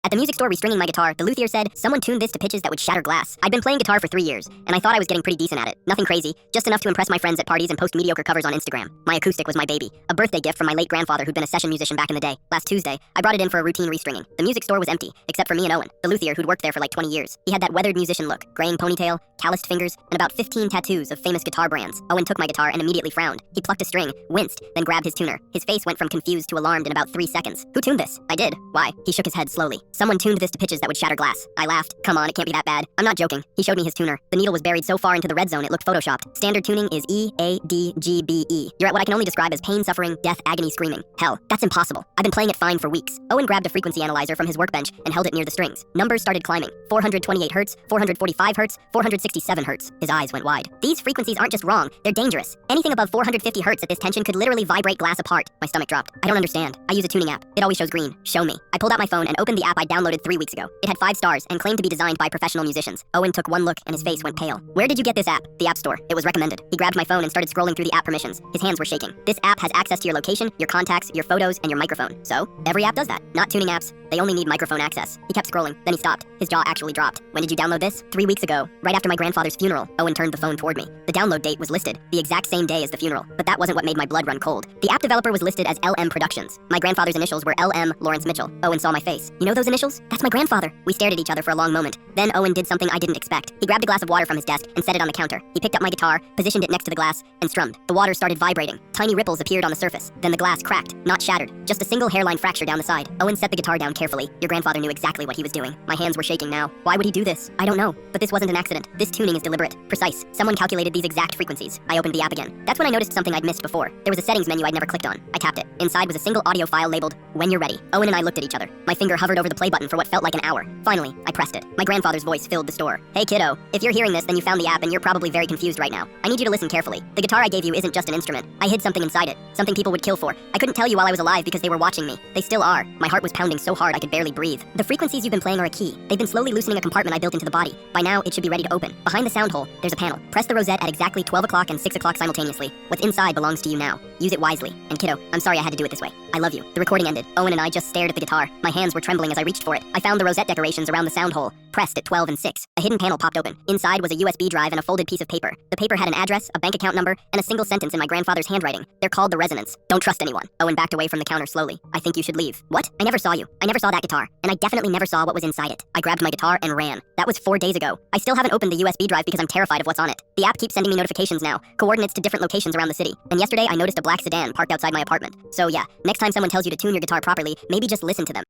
At the music store restringing my guitar, the luthier said, someone tuned this to pitches that would shatter glass. I'd been playing guitar for 3 years, and I thought I was getting pretty decent at it. Nothing crazy, just enough to impress my friends at parties and post mediocre covers on Instagram. My acoustic was my baby, a birthday gift from my late grandfather who'd been a session musician back in the day. Last Tuesday, I brought it in for a routine restringing. The music store was empty, except for me and Owen, the luthier who'd worked there for like 20 years. He had that weathered musician look, graying ponytail, calloused fingers, and about 15 tattoos of famous guitar brands. Owen took my guitar and immediately frowned. He plucked a string, winced, then grabbed his tuner. His face went from confused to alarmed in about 3 seconds. Who tuned this? I did. Why? He shook his head slowly. Someone tuned this to pitches that would shatter glass. I laughed. Come on, it can't be that bad. I'm not joking. He showed me his tuner. The needle was buried so far into the red zone it looked photoshopped. Standard tuning is E, A, D, G, B, E. You're at what I can only describe as pain, suffering, death, agony, screaming. Hell, that's impossible. I've been playing it fine for weeks. Owen grabbed a frequency analyzer from his workbench and held it near the strings. Numbers started climbing. 428 hertz, 445 hertz, 467 hertz. His eyes went wide. These frequencies aren't just wrong, they're dangerous. Anything above 450 hertz at this tension could literally vibrate glass apart. My stomach dropped. I don't understand. I use a tuning app. It always shows green. Show me. I pulled out my phone and opened the app I downloaded 3 weeks ago. It had 5 stars and claimed to be designed by professional musicians. Owen took one look and his face went pale. Where did you get this app? The App Store. It was recommended. He grabbed my phone and started scrolling through the app permissions. His hands were shaking. This app has access to your location, your contacts, your photos, and your microphone. So, every app does that. Not tuning apps. They only need microphone access. He kept scrolling, then he stopped. His jaw actually dropped. When did you download this? 3 weeks ago, right after my grandfather's funeral. Owen turned the phone toward me. The download date was listed, the exact same day as the funeral, but that wasn't what made my blood run cold. The app developer was listed as LM Productions. My grandfather's initials were LM Lawrence Mitchell. Owen saw my face. You know those initials? That's my grandfather. We stared at each other for a long moment. Then Owen did something I didn't expect. He grabbed a glass of water from his desk and set it on the counter. He picked up my guitar, positioned it next to the glass, and strummed. The water started vibrating. Tiny ripples appeared on the surface. Then the glass cracked, not shattered. Just a single hairline fracture down the side. Owen set the guitar down carefully. Your grandfather knew exactly what he was doing. My hands were shaking now. Why would he do this? I don't know. But this wasn't an accident. This tuning is deliberate, precise. Someone calculated these exact frequencies. I opened the app again. That's when I noticed something I'd missed before. There was a settings menu I'd never clicked on. I tapped it. Inside was a single audio file labeled, "When you're ready." Owen and I looked at each other. My finger hovered over the play button for what felt like an hour. Finally, I pressed it. My grandfather's voice filled the store. Hey kiddo, if you're hearing this, then you found the app and you're probably very confused right now. I need you to listen carefully. The guitar I gave you isn't just an instrument. I hid something inside it. Something people would kill for. I couldn't tell you while I was alive because they were watching me. They still are. My heart was pounding so hard I could barely breathe. The frequencies you've been playing are a key. They've been slowly loosening a compartment I built into the body. By now, it should be ready to open. Behind the sound hole, there's a panel. Press the rosette at exactly 12 o'clock and 6 o'clock simultaneously. What's inside belongs to you now. Use it wisely. And kiddo, I'm sorry I had to do it this way. I love you. The recording ended. Owen and I just stared at the guitar. My hands were trembling as I reached for it. I found the rosette decorations around the sound hole. Pressed at 12 and 6. A hidden panel popped open. Inside was a USB drive and a folded piece of paper. The paper had an address, a bank account number, and a single sentence in my grandfather's handwriting. They're called the resonance. Don't trust anyone. Owen backed away from the counter slowly. I think you should leave. What? I never saw you. I never saw that guitar. And I definitely never saw what was inside it. I grabbed my guitar and ran. That was 4 days ago. I still haven't opened the USB drive because I'm terrified of what's on it. The app keeps sending me notifications now, coordinates to different locations around the city. And yesterday I noticed a black sedan parked outside my apartment. So yeah, next time someone tells you to tune your guitar properly, maybe just listen to them.